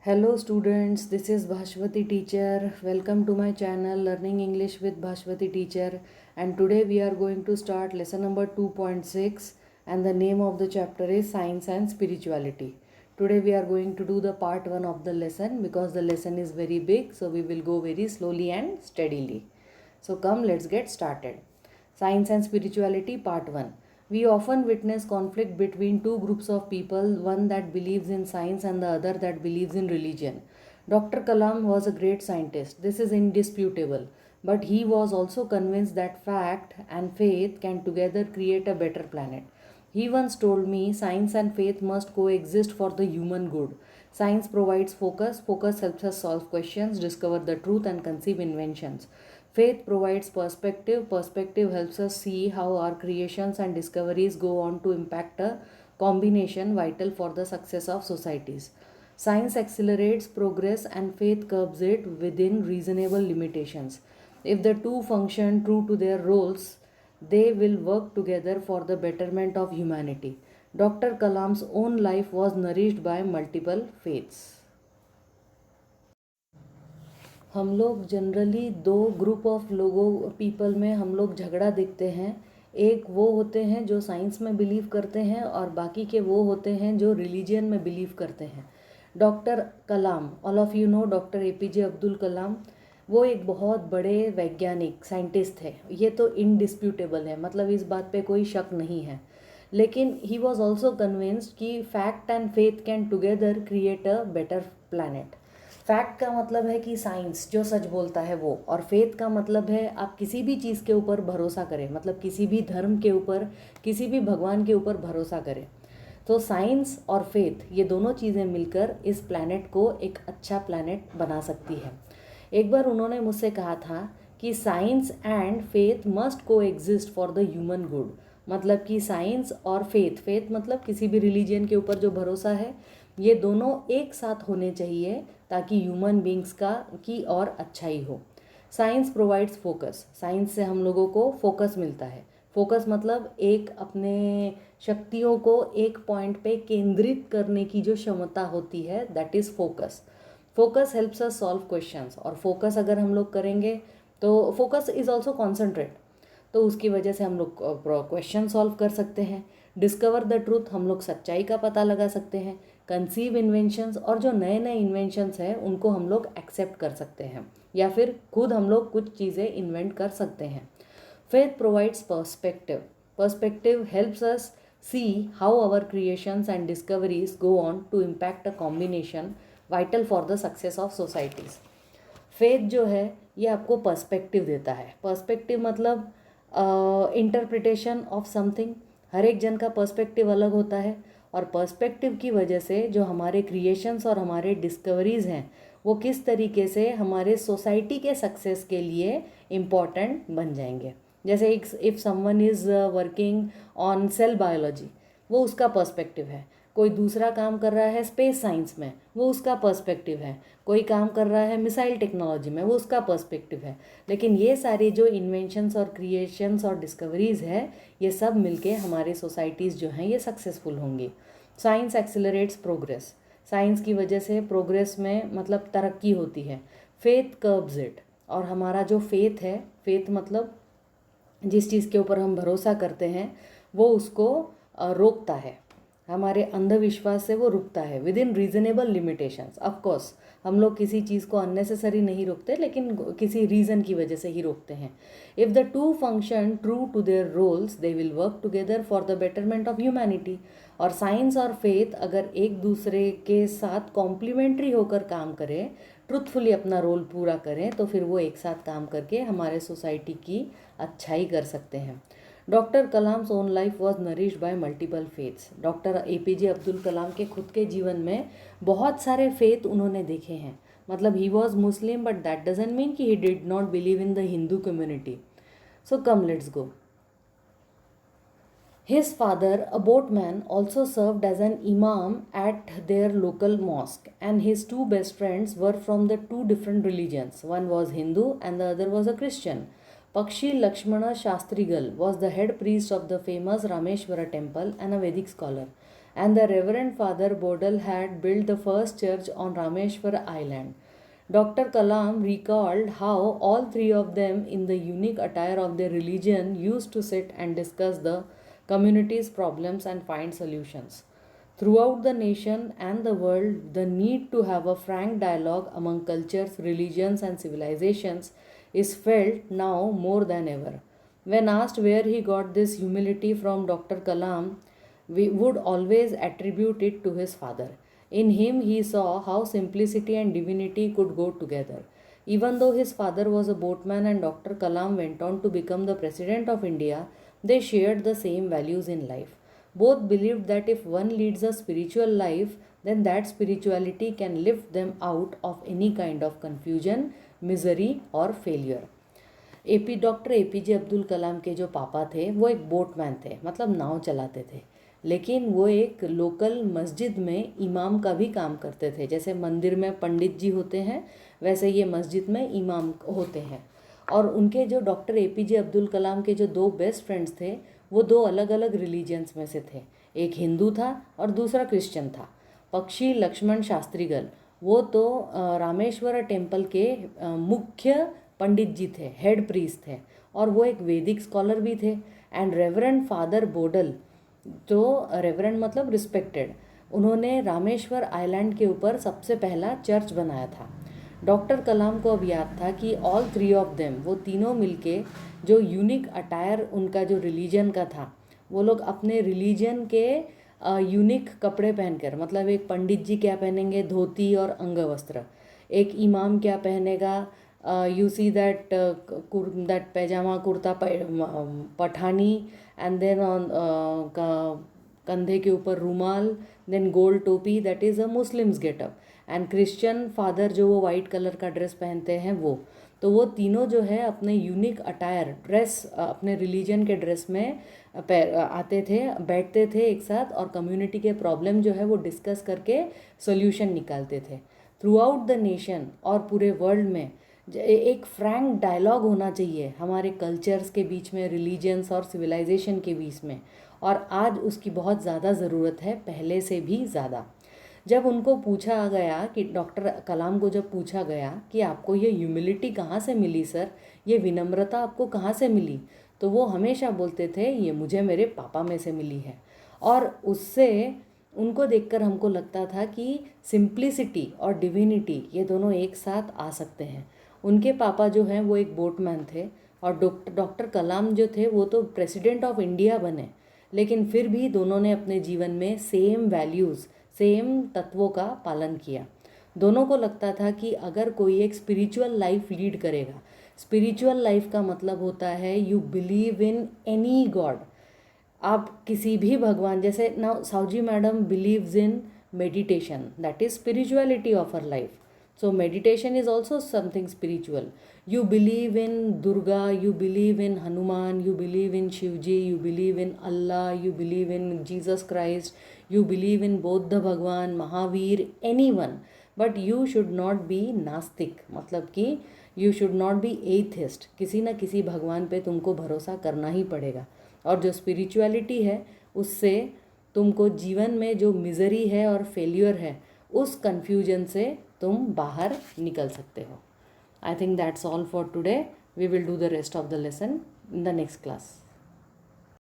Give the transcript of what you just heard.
Hello students, this is Bhashwati teacher. Welcome to my channel Learning English with Bhashwati teacher, and today we are going to start lesson number 2.6 and the name of the chapter is Science and Spirituality. Today we are going to do the part 1 of the lesson because the lesson is very big, so we will go very slowly and steadily. So come, let's get started. Science and Spirituality Part 1. We often witness conflict between two groups of people, one that believes in science and the other that believes in religion. Dr. Kalam was a great scientist, this is indisputable, but he was also convinced that fact and faith can together create a better planet. He once told me science and faith must coexist for the human good. Science provides focus, focus helps us solve questions, discover the truth, and conceive inventions. Faith provides perspective, perspective helps us see how our creations and discoveries go on to impact a combination vital for the success of societies. Science accelerates progress and faith curbs it within reasonable limitations. If the two function true to their roles, they will work together for the betterment of humanity. Dr. Kalam's own life was nourished by multiple faiths. हम लोग generally दो group of लोगों people में हम लोग झगड़ा देखते हैं। एक वो होते हैं जो साइंस में बिलीव करते हैं और बाकी के वो होते हैं जो रिलीजन में बिलीव करते हैं। Doctor Kalam, all of you know doctor APJ Abdul Kalam, वो एक बहुत बड़े वैज्ञानिक साइंटिस्ट थे, ये तो इनडिस्प्यूटेबल है, मतलब इस बात पे कोई शक नहीं है। लेकिन ही वॉज ऑल्सो कन्विंस्ड कि fact and faith can together create a better planet. Fact का मतलब है कि साइंस जो सच बोलता है वो, और फेथ का मतलब है आप किसी भी चीज़ के ऊपर भरोसा करें, मतलब किसी भी धर्म के ऊपर, किसी भी भगवान के ऊपर भरोसा करें। तो साइंस और फेथ ये दोनों चीज़ें मिलकर इस प्लैनेट को एक अच्छा प्लैनेट बना सकती है। एक बार उन्होंने मुझसे कहा था कि साइंस एंड फेथ मस्ट को exist for the human good, मतलब कि साइंस और फेथ, फेथ मतलब किसी भी रिलीजन के ऊपर जो भरोसा है, ये दोनों एक साथ होने चाहिए ताकि ह्यूमन बींग्स की और अच्छाई हो। साइंस प्रोवाइड्स फोकस, साइंस से हम लोगों को फोकस मिलता है। फोकस मतलब एक अपने शक्तियों को एक पॉइंट पे केंद्रित करने की जो क्षमता होती है, that is focus. Focus helps us solve questions, और फोकस अगर हम लोग करेंगे तो फोकस इज़ ऑल्सो कॉन्सेंट्रेट, तो उसकी वजह से हम लोग क्वेश्चन सॉल्व कर सकते हैं। डिस्कवर द ट्रूथ, हम लोग सच्चाई का पता लगा सकते हैं। कंसीव इन्वेंशंस, और जो नए नए इन्वेंशंस हैं उनको हम लोग एक्सेप्ट कर सकते हैं, या फिर खुद हम लोग कुछ चीज़ें इन्वेंट कर सकते हैं। Faith provides perspective, perspective helps us see how our creations and discoveries go on to impact a combination vital for the success of societies. Faith जो है ये आपको पर्सपेक्टिव देता है। पर्सपेक्टिव मतलब इंटरप्रिटेशन ऑफ समथिंग। हर एक जन का पर्सपेक्टिव अलग होता है, और पर्सपेक्टिव की वजह से जो हमारे क्रिएशंस और हमारे डिस्कवरीज़ हैं वो किस तरीके से हमारे सोसाइटी के सक्सेस के लिए इम्पॉर्टेंट बन जाएंगे। जैसे if someone is working on sale biology, वो उसका पर्सपेक्टिव है। कोई दूसरा काम कर रहा है स्पेस साइंस में, वो उसका पर्सपेक्टिव है। कोई काम कर रहा है मिसाइल टेक्नोलॉजी में, वो उसका पर्सपेक्टिव है। लेकिन ये सारी जो इन्वेंशंस और क्रिएशंस और डिस्कवरीज़ है, ये सब मिलके हमारे सोसाइटीज़ जो हैं ये सक्सेसफुल होंगी। साइंस एक्सेलरेट्स प्रोग्रेस, साइंस की वजह से प्रोग्रेस में मतलब तरक्की होती है। फेथ कर्ब्स इट, और हमारा जो फेथ है, फेथ मतलब जिस चीज़ के ऊपर हम भरोसा करते हैं वो उसको रोकता है, हमारे अंधविश्वास से वो रुकता है with in reasonable limitations. Of course हम लोग किसी चीज़ को अननेसेसरी नहीं रोकते, लेकिन किसी रीज़न की वजह से ही रोकते हैं। If the two function true to their roles they will work together for the betterment of humanity. और साइंस और फेथ अगर एक दूसरे के साथ कॉम्प्लीमेंट्री होकर काम करें, ट्रुथफुली अपना रोल पूरा करें, तो फिर वो एक साथ काम करके हमारे सोसाइटी की अच्छाई कर सकते हैं। Doctor Kalam's own life was nourished by multiple faiths. Doctor APJ Abdul Kalam के खुद के जीवन में बहुत सारे फेथ उन्होंने देखे हैं। मतलब he was Muslim, but that doesn't mean कि he did not believe in the Hindu community. So come let's go. His father, a boatman, also served as an imam at their local mosque, and his two best friends were from the two different religions. One was Hindu and the other was a Christian. Pakshi Lakshmana Shastrigal was the head priest of the famous Rameshwara temple and a Vedic scholar. and the Reverend Father Bodal had built the first church on Rameshwar Island. Dr. Kalam recalled how all three of them, in the unique attire of their religion, used to sit and discuss the community's problems and find solutions. Throughout the nation and the world, the need to have a frank dialogue among cultures, religions, and civilizations is felt now more than ever. When asked where he got this humility from, Dr. Kalam we would always attribute it to his father. In him, he saw how simplicity and divinity could go together. Even though his father was a boatman and Dr. Kalam went on to become the President of India, they shared the same values in life. Both believed that if one leads a spiritual life, then that spirituality can lift them out of any kind of confusion, misery, or failure. डॉक्टर APJ Abdul Kalam के जो पापा थे वो एक boatman थे, मतलब नाव चलाते थे, लेकिन वो एक लोकल मस्जिद में इमाम का भी काम करते थे। जैसे मंदिर में पंडित जी होते हैं वैसे ये मस्जिद में इमाम होते हैं। और उनके जो डॉक्टर APJ अब्दुल कलाम के जो दो बेस्ट फ्रेंड्स थे वो दो अलग अलग रिलीजन्स में से थे, एक हिंदू था और दूसरा क्रिश्चियन था। पक्षी लक्ष्मण शास्त्रीगल वो तो रामेश्वर टेम्पल के मुख्य पंडित जी थे, हेड प्रीस्ट थे, और वो एक वैदिक स्कॉलर भी थे। एंड रेवरेंड फादर बोडल, जो रेवरेंड मतलब रिस्पेक्टेड, उन्होंने रामेश्वर आइलैंड के ऊपर सबसे पहला चर्च बनाया था। डॉक्टर कलाम को अब याद था कि ऑल थ्री ऑफ देम, वो तीनों मिलके जो यूनिक अटायर उनका जो रिलीजन का था, वो लोग अपने रिलीजन के यूनिक कपड़े पहनकर, मतलब एक पंडित जी क्या पहनेंगे, धोती और अंगवस्त्र, एक इमाम क्या पहनेगा, you see that that pajama kurta Pathani, and then on कंधे के ऊपर रूमाल, देन गोल्ड टोपी, that is a Muslims getup. And Christian father जो वो वाइट कलर का ड्रेस पहनते हैं वो, तो वो तीनों जो है अपने यूनिक अटायर ड्रेस अपने रिलीजन के ड्रेस में आते थे, बैठते थे एक साथ और कम्युनिटी के प्रॉब्लम जो है वो डिस्कस करके सोल्यूशन निकालते थे। थ्रू आउट द नेशन और पूरे वर्ल्ड में एक फ्रैंक डायलॉग होना चाहिए हमारे कल्चर्स के बीच में, रिलीजन्स और सिविलाइजेशन के बीच में, और आज उसकी बहुत ज़्यादा ज़रूरत है, पहले से भी ज़्यादा। जब उनको पूछा गया कि डॉक्टर कलाम को जब पूछा गया कि आपको ये ह्यूमिलिटी कहाँ से मिली सर, ये विनम्रता आपको कहाँ से मिली, तो वो हमेशा बोलते थे ये मुझे मेरे पापा में से मिली है। और उससे उनको देखकर हमको लगता था कि सिंप्लिसिटी और डिविनिटी ये दोनों एक साथ आ सकते हैं। उनके पापा जो हैं वो एक बोटमैन थे और डॉक्टर कलाम जो थे वो तो प्रेसिडेंट ऑफ इंडिया बने, लेकिन फिर भी दोनों ने अपने जीवन में सेम वैल्यूज़, सेम तत्वों का पालन किया। दोनों को लगता था कि अगर कोई एक स्पिरिचुअल लाइफ लीड करेगा, स्पिरिचुअल लाइफ का मतलब होता है you believe in any God, आप किसी भी भगवान, जैसे now Sauji madam believes in meditation, that is spirituality of her life. So meditation is also something spiritual. You believe in Durga, you believe in Hanuman, you believe in Shivji, you believe in Allah, you believe in Jesus Christ, you believe in Buddha Bhagwan, Mahavir, anyone. But you should not be नास्तिक, मतलब कि you should not be atheist. किसी न किसी भगवान पे तुमको भरोसा करना ही पड़ेगा. और जो स्पिरिचुअलिटी है उससे तुमको जीवन में जो मिजरी है और फेल्यूर है उस कन्फ्यूजन से तुम बाहर निकल सकते हो. I think that's all for today. We will do the rest of the lesson in the next class.